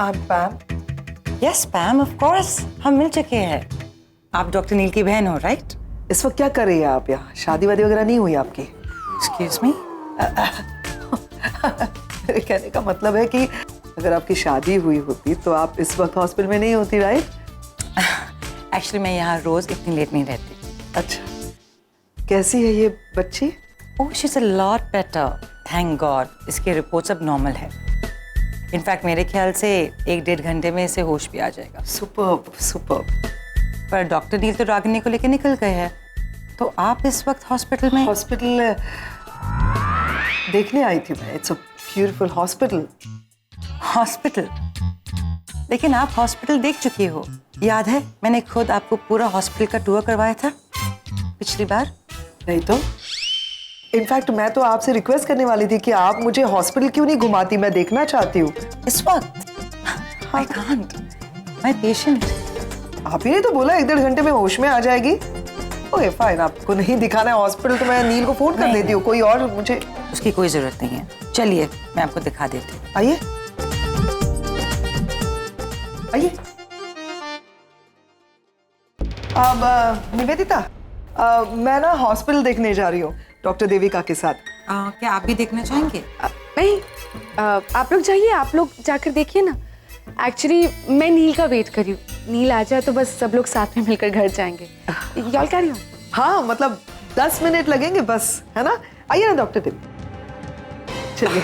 आप पैम? Yes पैम, of course हम मिल चुके हैं। आप डॉक्टर नील की बहन हो, राइट? इस वक्त क्या कर रही है आप यहाँ? शादी वादी वगैरह नहीं हुई आपकी? Excuse me? मेरे कहने का मतलब है कि अगर आपकी शादी हुई होती तो आप इस वक्त हॉस्पिटल में नहीं होती, राइट? एक्चुअली मैं यहाँ रोज इतनी लेट नहीं रहती। अच्छा, कैसी है ये बच्ची? ओह she is a lot better, thank God. इसके रिपोर्ट्स अब नॉर्मल है। इनफैक्ट मेरे ख्याल से 1-1.5 घंटे में इसे होश भी आ जाएगा। Superb superb. पर डॉक्टर नील तो रागिनी को लेकर निकल गए हैं, तो आप इस वक्त हॉस्पिटल में? हॉस्पिटल देखने आई थी मैं। It's a beautiful hospital. Hospital? लेकिन आप हॉस्पिटल देख चुकी हो, याद है मैंने खुद आपको पूरा हॉस्पिटल का टूर करवाया था पिछली बार। नहीं तो इनफैक्ट मैं तो आपसे रिक्वेस्ट करने वाली थी कि आप मुझे हॉस्पिटल क्यों नहीं घुमाती, मैं देखना चाहती हूँ इस वक्त। I can't, my patient. आप ही ने तो बोला 1-1.5 घंटे में होश में आ जाएगी। ओके फाइन, आपको नहीं दिखाना है हॉस्पिटल तो मैं नील को फोन कर देती हूँ, कोई और मुझे। उसकी कोई जरूरत नहीं है, चलिए मैं आपको दिखा देती हूँ। आइए आइए। अब निवेदिता, मैं ना हॉस्पिटल देखने जा रही हूँ डॉक्टर देविका के साथ। क्या आप भी देखना चाहेंगे? नहीं, आप लोग जाइए, आप लोग जाकर देखिए ना। एक्चुअली मैं नील का वेट कर रही हूँ। नील आ जाए तो बस सब लोग साथ में मिलकर घर जाएंगे। y'all carry on। हाँ मतलब 10 मिनट लगेंगे बस, है ना? आइए ना डॉक्टर देवी, चलिए।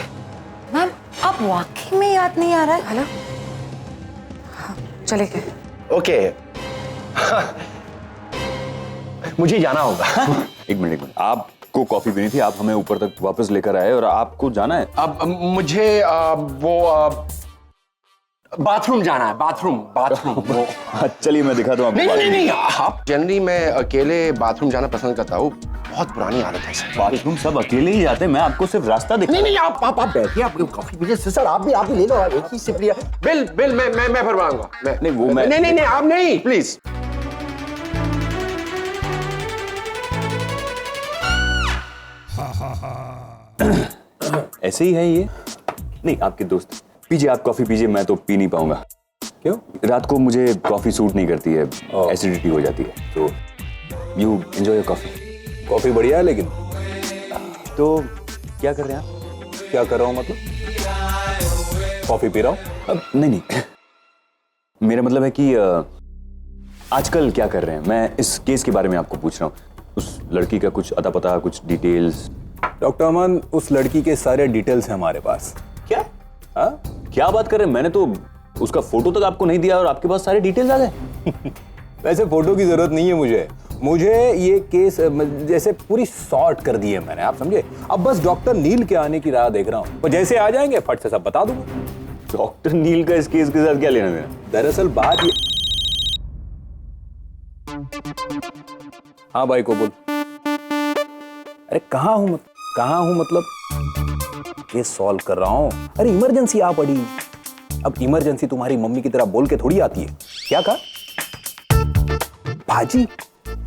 मैम आप वाकई में याद नहीं आ रहा है? हेलो, हाँ चले गए। ओके मुझे जाना होगा। एक मिनट, आपको कॉफी पीनी थी, आप हमें ऊपर तक वापस लेकर आए और आपको जाना है। अब मुझे बाथरूम जाना है। बाथरूम वो चलिए मैं दिखाता हूँ आपको। नहीं आप जनरली मैं अकेले बाथरूम जाना पसंद करता हूँ, बहुत पुरानी आदत है सर। बाथरूम सब अकेले ही जाते हैं, मैं आपको सिर्फ रास्ता दिखा। नहीं आप बैठिए, आप कॉफी पीजिए। सर आप भी ले लो, एक ही सिप लिया। बिल मैं भरवाऊंगा। नहीं वो मैं नहीं आप नहीं, प्लीज। ऐसे ही है ये। नहीं आपके दोस्त, पीजिए आप कॉफी पीजिए, मैं तो पी नहीं पाऊंगा। क्यों? रात को मुझे कॉफी सूट नहीं करती है, एसिडिटी हो जाती है। तो you enjoy your coffee. Coffee बढ़िया है, लेकिन तो क्या कर रहे हैं आप? क्या कर रहा हूँ मतलब? कॉफी पी रहा हूँ। अब नहीं मेरा मतलब है कि आजकल क्या कर रहे हैं। मैं इस केस के बारे में आपको पूछ रहा हूँ। उस लड़की का कुछ अता पता, कुछ डिटेल्स। डॉक्टर अमन, उस लड़की के सारे डिटेल्स हैं हमारे पास। क्या? हाँ क्या बात कर रहे हैं? मैंने तो उसका फोटो तक आपको नहीं दिया और आपके पास सारे डिटेल्स आ गए। वैसे फोटो की जरूरत नहीं है मुझे ये केस जैसे पूरी सॉर्ट कर दी है मैंने, आप समझे? अब बस डॉक्टर नील के आने की राह देख रहा हूँ, और जैसे आ जाएंगे फट से सब बता दूंगा। डॉक्टर नील का इस केस के साथ क्या लेना देना? दरअसल बात ये। हाँ भाई को बोल। अरे कहाँ हूँ मतलब केस सॉल्व कर रहा हूँ। अरे इमरजेंसी आ पड़ी। अब इमरजेंसी तुम्हारी मम्मी की तरह बोल के थोड़ी आती है। क्या कहा? भाजी?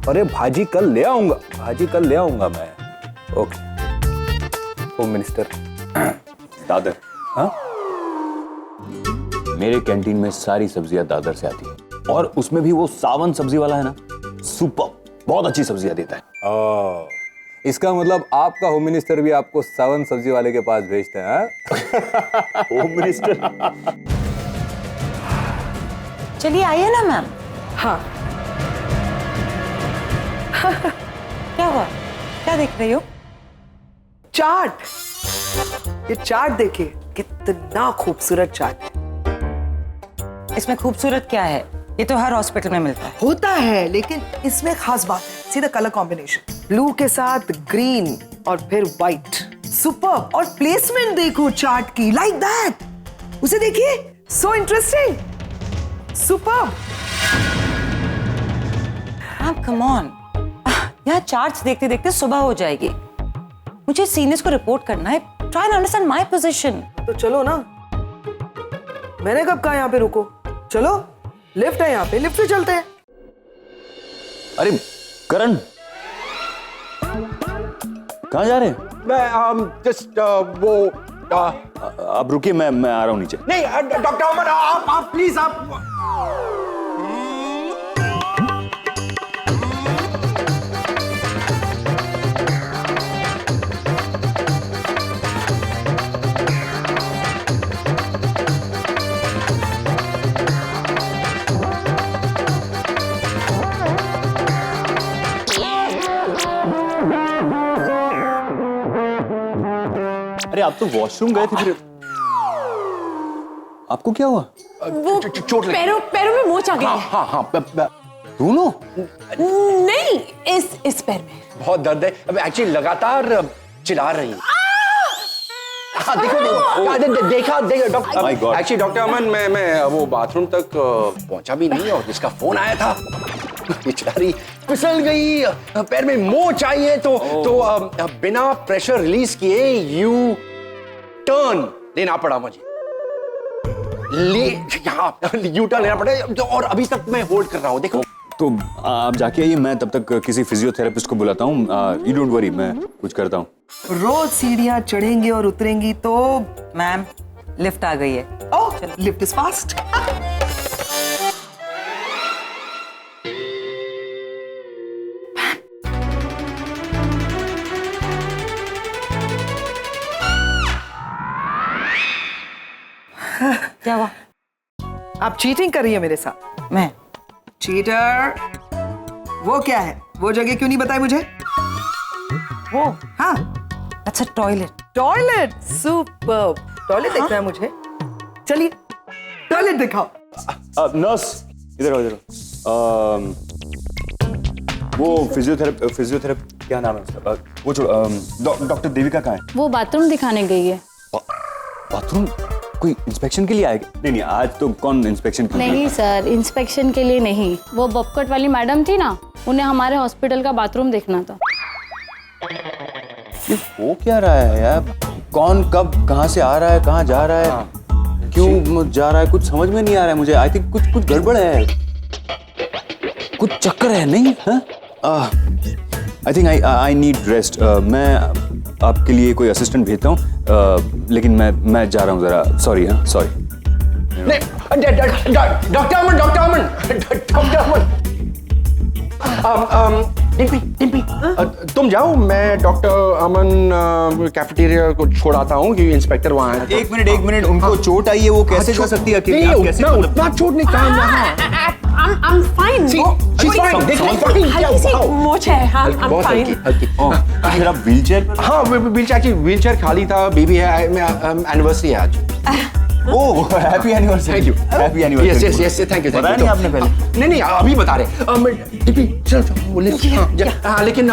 अरे भाजी कल ले आऊंगा मैं। Okay home minister. दादर। हाँ मेरे कैंटीन में सारी सब्जियां दादर से आती है, और उसमें भी वो सावन सब्जी वाला है ना, सुपर, बहुत अच्छी सब्जियां देता है। इसका मतलब आपका होम मिनिस्टर भी आपको सावन सब्जी वाले के पास भेजते हैं? Home minister. चलिए आइए ना मैम। हाँ क्या हुआ, क्या देख रही हो? चाट। ये चाट देखिए, कितना खूबसूरत चाट है। इसमें खूबसूरत क्या है? ये तो हर हॉस्पिटल में मिलता है। होता है, लेकिन इसमें खास बात है सीधा कलर कॉम्बिनेशन, ब्लू के साथ ग्रीन और फिर व्हाइट। सुपर। और प्लेसमेंट देखो चाट की, लाइक दैट। उसे देखिए, सो इंटरेस्टिंग। सुपर। हाँ कम ऑन, यहाँ चार्ट्स देखते देखते सुबह हो जाएगी। मुझे सीनियर्स को रिपोर्ट करना है। Try to understand my position. तो चलो ना, मैंने कब कहा यहाँ पे रुको? चलो, लिफ्ट है यहाँ पे, लिफ्ट से चलते हैं। अरे करण, कहाँ जा रहे हैं? मैं जस्ट वो आप रुकिए, मैं आ रहा हूँ नीचे। नहीं डॉक्टर अमन, आप प्लीज आप। अरे आप तो वॉशरूम गए थे, फिर आपको क्या हुआ? वो चोट लगी। पैरों में मोच आ गई है। हाँ दोनों? नहीं, इस पैर में बहुत दर्द है। अब एक्चुअली लगातार चिल्ला रही है। हाँ देखो देखा My God. एक्चुअली डॉक्टर अमन, मैं वो बाथरूम तक पहुंचा भी नहीं, और जिसका फोन आया था बेचारी फिसल गई, पैर में मोच आई है, तो बिना प्रेशर रिलीज किए यू टर्न लेना पड़ा मुझे। यू टर्न लेना पड़ा, और अभी तक मैं होल्ड कर रहा हूँ। देखो तो आप जाके आइए, मैं तब तक किसी फिजियोथेरेपिस्ट को बुलाता हूँ। यू डोंट वरी, मैं कुछ करता हूँ। रोज सीढ़ियां चढ़ेंगी और उतरेंगी तो मैम लिफ्ट आ गई है। ओह, लिफ्ट इज फास्ट। क्या हुआ? आप चीटिंग कर रही है मेरे साथ। मैं? चीटर, वो क्या है? वो जगह क्यों नहीं बताई मुझे? वो हाँ, अच्छा टॉयलेट। टॉयलेट। सुपर्ब। टॉयलेट देखना है मुझे। चलिए टॉयलेट दिखाओ। नर्स इधर आओ, इधर आओ। वो फिजियोथेरेपी क्या नाम है उसका? वो डॉक्टर देविका कहाँ है? वो बाथरूम दिखाने गई है। बाथरूम? कोई इंस्पेक्शन के लिए आएगा? नहीं, आज तो कौन इंस्पेक्शन के लिए? नहीं सर, इंस्पेक्शन के लिए नहीं। वो बबकट वाली मैडम थी ना, उन्हें हमारे हॉस्पिटल का बाथरूम देखना था। ये हो क्या रहा है यार? कौन कब कहाँ से आ रहा है, कहाँ जा रहा है, क्यों जा रहा है, कुछ समझ में नहीं आ रहा है मुझे। आई थिंक कुछ गड़बड़ है, कुछ चक्कर है। नहीं I think I need rest. मैं आपके लिए कोई असिस्टेंट भेजता हूँ, लेकिन मैं जा रहा हूँ जरा। सॉरी। हाँ सॉरी। डॉक्टर अमन डिम्पी तुम जाओ, मैं डॉक्टर अमन कैफेटेरिया को छोड़ाता हूँ, क्योंकि इंस्पेक्टर वहाँ है। एक मिनट, उनको चोट आई है, वो कैसे जा सकती है अकेले? आप कैसे? उतना चोट नहीं काम। I'm fine। हल्की सी मोच है। हाँ, I'm fine। फिर आप व्हीलचेयर? हाँ व्हीलचेयर खाली था, बेबी है, एनिवर्सरी है आज। ओह happy anniversary. Thank you. Happy anniversary. Yes thank you. बताया नहीं आपने पहले? नहीं अभी बता रहे। डिम्पी चलो हाँ, लेकिन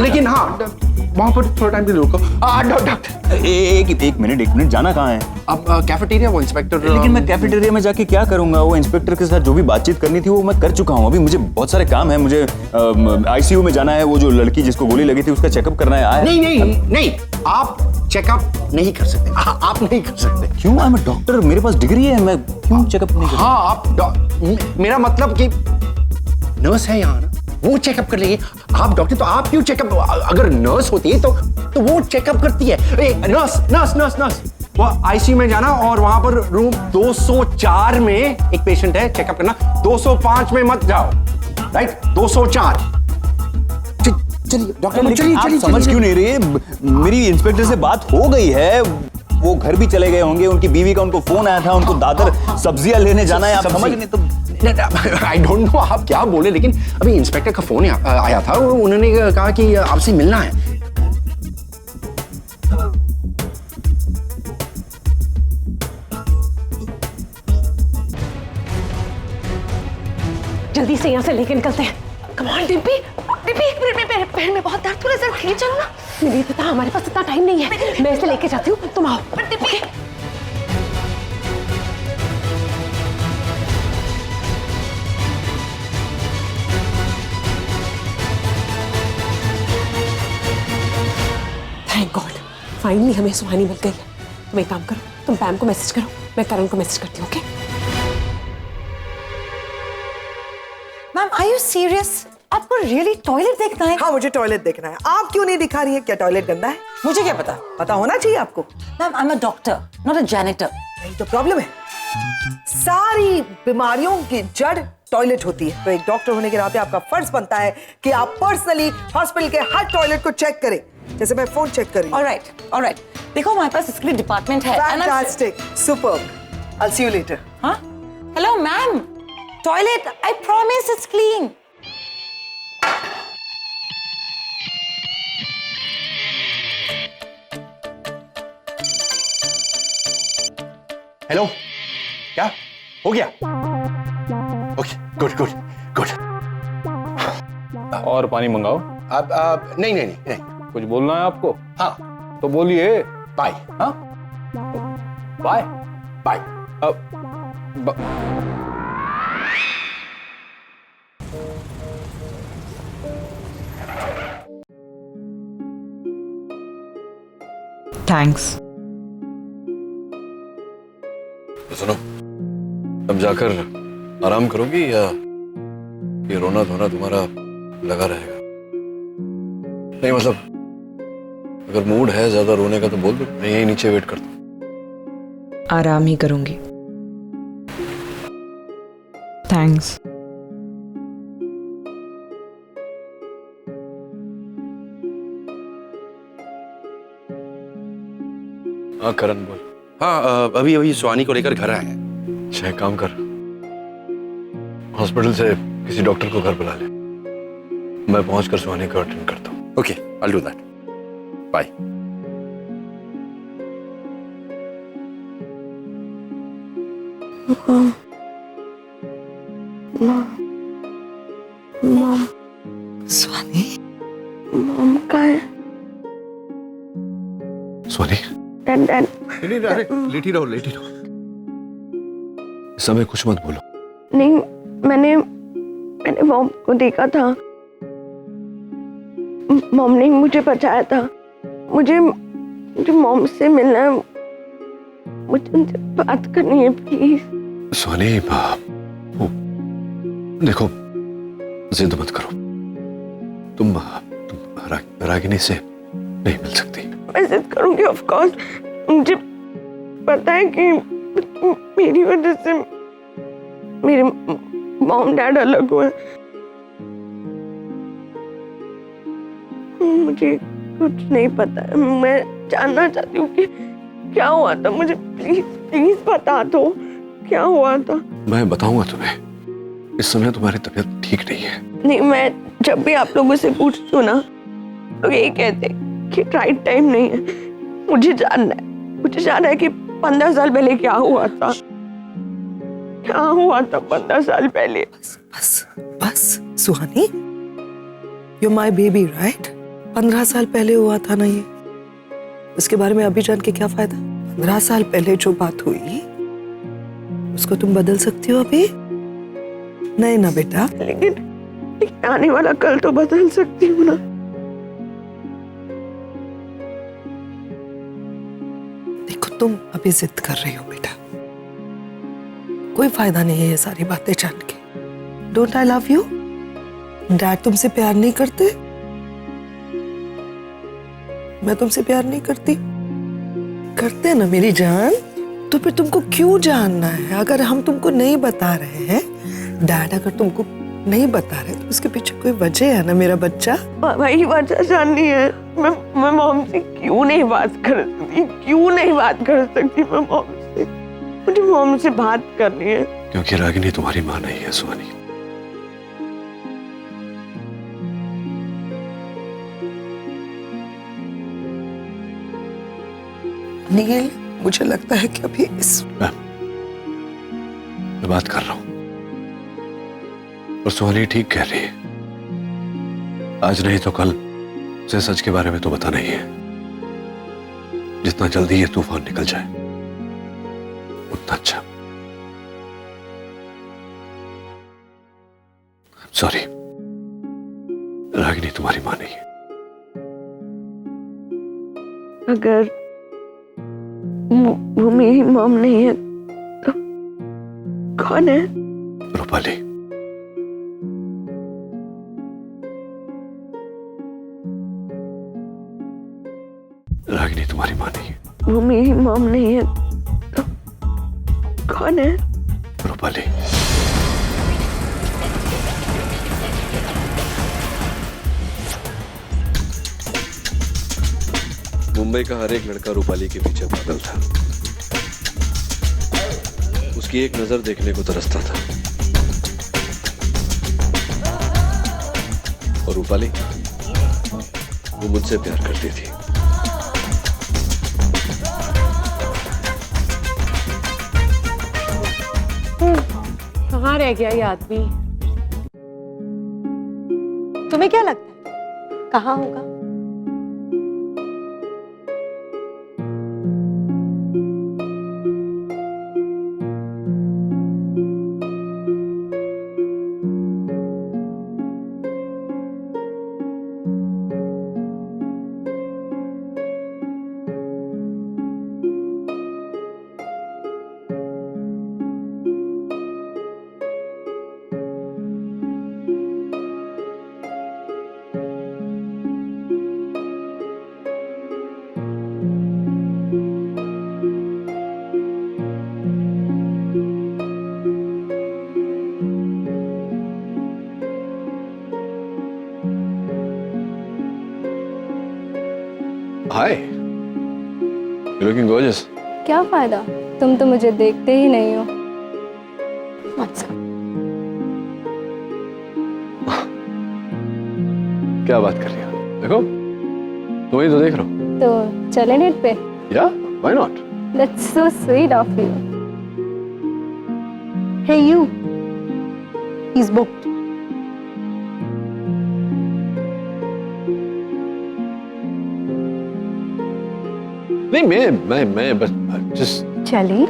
लेकिन वहाँ पर थोड़ा टाइम के लिए रुको। डॉक्टर एक मिनट, जाना कहाँ है? अब कैफेटेरिया, वो इंस्पेक्टर। लेकिन मैं कैफेटेरिया में जाके क्या करूंगा? वो इंस्पेक्टर के साथ जो भी बातचीत करनी थी वो मैं कर चुका हूँ। अभी मुझे बहुत सारे काम है। मुझे आईसीयू में जाना है, वो जो लड़की जिसको गोली लगी थी उसका चेकअप करना है। नहीं आप चेकअप नहीं कर सकते। आप नहीं कर सकते। क्यों? आई एम अ डॉक्टर, मेरे पास डिग्री है, मैं क्यों चेकअप नहीं कर सकता? हाँ आप मेरा मतलब कि नर्स है यहाँ ना, वो चेकअप कर लेगी। आप डॉक्टर, तो आप क्यों चेकअप? अगर नर्स होती है तो वो चेकअप करती है। नर्स वो आईसीयू में जाना, और वहां पर रूम 204 में एक पेशेंट है, चेकअप करना। 205 में मत जाओ, राइट? 204। चलिए डॉक्टर, चलिए। समझ क्यों नहीं रही? मेरी इंस्पेक्टर से बात हो गई है, वो घर भी चले गए होंगे, उनकी बीवी का उनको फोन आया था, उनको दादर सब्जियां लेने जाना है। आप समझ नहीं? तो आई डोंट नो आप क्या बोले, लेकिन अभी इंस्पेक्टर का फोन आया था, उन्होंने कहा कि आपसे मिलना है। जल्दी से यहाँ से लेके निकलते हैं। कम ऑन डिम्पी, एक मिनट में मेरे पैर में बहुत दर्द हो रहा है, जरा खींच चलो ना। नहीं पता, हमारे पास इतना टाइम नहीं है। मैं इसे लेके जाती हूँ, तुम आओ। ओके। थैंक गॉड, फाइनली हमें सुहानी मिल गई है। तुम एक काम करो, तुम पैम को मैसेज करो, मैं करण को मैसेज करती हूँ। Okay ma'am are you serious? आपको रियली टॉयलेट देखना है? हाँ, मुझे टॉयलेट देखना है। आप क्यों नहीं दिखा रही है? क्या टॉयलेट गंदा है? मुझे क्या पता? पता होना चाहिए आपको। Ma'am, I am a doctor, not a janitor. यही तो प्रॉब्लम है। सारी बीमारियों की जड़ टॉयलेट होती है। तो एक डॉक्टर होने के नाते आपका फर्ज बनता है कि आप पर्सनली हॉस्पिटल के हर टॉयलेट को चेक करें, जैसे मैं फोन चेक कर रही हूँ। ऑलराइट। देखो हमारे पास इसके लिए डिपार्टमेंट है। Fantastic, superb. I'll see you later. हाँ? Hello ma'am, toilet, I promise it's clean. Hello, क्या हो गया? Okay, good good good. और पानी मंगाओ। अब नहीं। कुछ बोलना है आपको? हाँ, तो बोलिए। बाय। हाँ, बाय। बाय। थैंक्स। सुनो, अब जाकर आराम करोगी या ये रोना धोना तुम्हारा लगा रहेगा? नहीं मतलब अगर मूड है ज्यादा रोने का तो बोल दो, मैं यही नीचे वेट करता हूँ। आराम ही करूंगी। थैंक्स। हाँ करण बोल। हाँ, अभी सुहानी को लेकर घर आए हैं। अच्छा एक काम कर, हॉस्पिटल से किसी डॉक्टर को घर बुला ले, मैं पहुंचकर सुहानी को अटेंड करता हूँ। Okay, I'll do that. Bye. Swami, mom कहाँ है? सुहानी, डैड नहीं अरे लेटी रहो। इस समय कुछ मत बोलो। नहीं, मैंने मॉम को देखा था। मॉम ने मुझे बचाया था। मुझे मॉम से मिलना है। मुझे उनसे बात करनी है प्लीज। सुहानी, देखो जिद मत करो। तुम रागिनी से नहीं मिल सकती। मैं जिद करूंगी ऑफ कोर्स। मुझे पता है कि मेरी वजह से मेरे मॉम डैड अलग हुए। मुझे कुछ नहीं पता है। मैं जानना चाहती हूँ कि क्या हुआ था। मुझे प्लीज बता दो क्या हुआ था। मैं बताऊंगा तुम्हें। इस समय तुम्हारी तबीयत ठीक नहीं है। नहीं, मैं जब भी आप लोगों से पूछती हूँ ना, लोग यही कहते हैं कि राइट टाइम नहीं है। मुझे जानना है कि 15 साल पहले क्या हुआ था। 15 साल पहले। बस सुहानी, you're my baby, right? 15 साल पहले हुआ था ना ये। उसके बारे में अभी जान के क्या फायदा? 15 साल पहले जो बात हुई उसको तुम बदल सकती हो अभी? नहीं ना बेटा। लेकिन आने वाला कल तो बदल सकती हूँ ना। देखो तुम अभी जिद कर रही हो बेटा, कोई फायदा नहीं है ये सारी बातें जान के। Don't I love you? Dad तुमसे प्यार नहीं करते? मैं तुमसे प्यार नहीं करती? करते ना मेरी जान। तो फिर तुमको क्यों जानना है? अगर हम तुमको नहीं बता रहे हैं, डैड अगर तुमको नहीं बता रहे तो उसके पीछे कोई वजह है ना मेरा बच्चा। वही वजह जाननी है। मैं मॉम से क्यों नहीं बात कर सकती? मैं मॉम से, मुझे मॉम से बात करनी है। क्योंकि रागिनी तुम्हारी माँ नहीं है सुहानी। नील, मुझे लगता है कि अभी मैं बात कर रहा हूं और सुहानी ठीक कह रही है। आज नहीं तो कल से सच के बारे में तो बताना ही है। जितना जल्दी ये तूफान निकल जाए उतना अच्छा। सॉरी, रागिनी तुम्हारी मां नहीं है। अगर वो मेरी मॉम नहीं है तो कौन है? रूपाली। तुम्हारी माँ नहीं है। वो मेरी मॉम नहीं है तो कौन है? रूपाली। मुंबई का हर एक लड़का रूपाली के पीछे पागल था। उसकी एक नजर देखने को तरसता था। और रूपाली वो मुझसे प्यार करती थी। कहाँ रह गया ये आदमी? तुम्हें क्या लगता है कहाँ होगा? हाय, यू लुकिंग गॉर्जियस। क्या फायदा, तुम तो मुझे देखते ही नहीं हो। क्या बात कर रही हो? देखो तुम ही तो देख रहे हो। तो चले डेट पे? या why not? That's so sweet of you. Hey you, he's booked. नहीं मैं बस जस्ट। चली,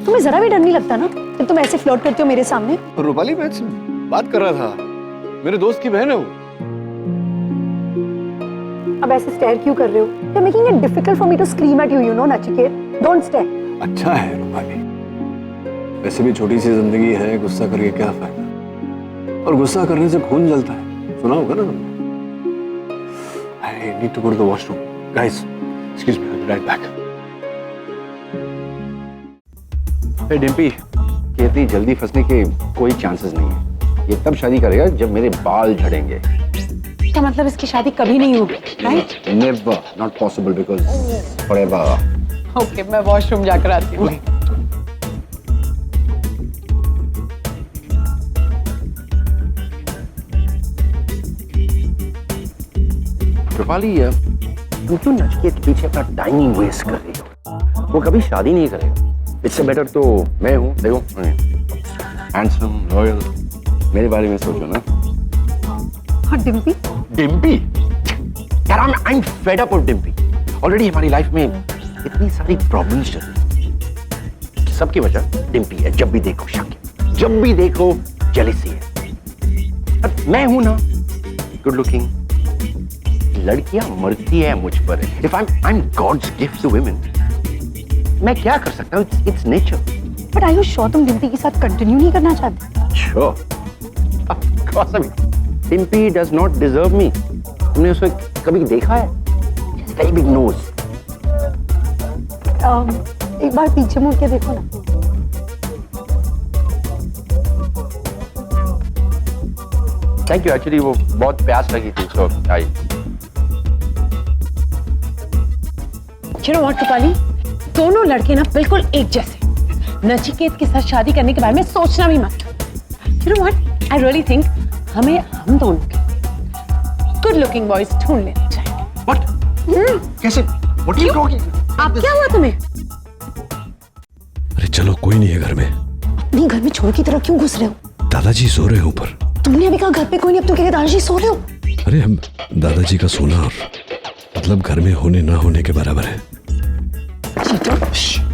तुम्हें जरा भी डर नहीं लगता ना जब तुम ऐसे फ्लर्ट करते हो मेरे सामने? रूपाली मैं बात कर रहा था, मेरे दोस्त की बहन है वो। अब ऐसे स्टेयर क्यों कर रहे हो? You're making it difficult for me to scream at you, you know, Nachiket. Don't stare. अच्छा है रूपाली, वैसे भी छोटी सी जिंदगी है, गुस्सा करके क्या फायदा? और गुस्सा करने से खून जलता है, सुना होगा ना तुमने? I need to go to the washroom. Guys, excuse me, I'll be right back. Hey Dimpy, कि इतनी जल्दी फंसने के कोई चांसेस नहीं है। ये तब शादी करेगा जब मेरे बाल झड़ेंगे। क्या मतलब इसकी शादी कभी नहीं होगी, right? Never, not possible because forever. Okay, मैं वॉशरूम जाकर आती हूँ। रूपाली, तुम क्यों नचिकेत के पीछे अपना टाइम वेस्ट कर रही हो? वो कभी शादी नहीं करेगा। इससे बेटर तो मैं हूँ। देखो, हैंडसम, लॉयल, मेरे बारे में सोचो ना। और डिम्पी? डिम्पी? यार I am fed up of Dimpy. Already हमारी लाइफ में इतनी सारी प्रॉब्लम्स चल रही हैं। सबकी वजह डिम्पी है। जब भी देखो शक है, जब भी देखो जेलसी है। अब मैं हूं ना गुड लुकिंग, लड़कियां मरती है मुझ पर। If I am God's gift to women, मैं क्या कर सकता हूं? It's nature. But are you sure तुम डिम्पी के साथ कंटिन्यू नहीं करना चाहते? Sure, of course. I mean Dimpy does not deserve me. तुमने उसे कभी देखा है? Very big nose. एक बार पीछे मुड़ के देखो ना। Thank you. एक्चुअली वो बहुत प्यास लगी थी, सो आई। You know what, Rupali? दोनों लड़के ना बिल्कुल एक जैसे। नचिकेत के साथ शादी करने के बारे में सोचना भी मत। You know what? I really think हमें हम दोनों के गुड लुकिंग बॉयज ढूंढ लेना चाहिए। What? कैसे? What are you talking? आप क्या हुआ तुम्हें? अरे चलो, कोई नहीं है घर में। अपनी घर में चोर की तरह क्यों घुस रहे हो? दादाजी सो रहे हैं ऊपर। तुमने अभी कहा घर पे कोई नहीं, अब तुम कह रहे दादाजी सो रहे हो? अरे हम दादाजी का सोना और मतलब घर में होने ना होने के बराबर है। चीटर,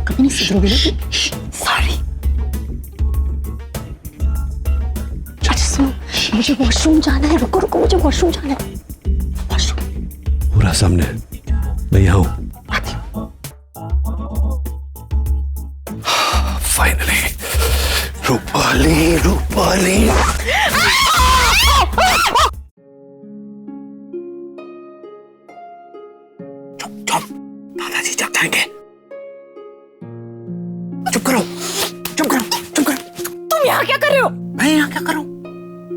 कभी नहीं सुधरोगे ना? सॉरी। अच्छा सुनो, मुझे वॉशरूम जाना है। रुको रुको, मुझे वॉशरूम जाना है। वॉशरूम पूरा सामने, मैं यहाँ हूँ। फाइनली रूपाली, रूपाली। जाएंगे। चुप करो, चुप करो, चुप करो। तुम यहाँ क्या कर रहे हो? मैं यहाँ क्या करूँ?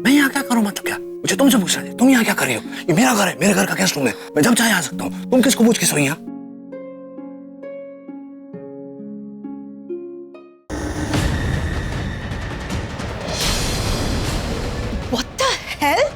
मैं यहाँ क्या करूँ मतलब क्या? मुझे तुमसे पूछना है, तुम यहाँ क्या कर रही हो? ये मेरा घर है, मेरे घर का गेस्ट रूम है, मैं जब चाहे आ सकता हूँ। तुम किसको पूछ के सोई यहाँ? What the hell?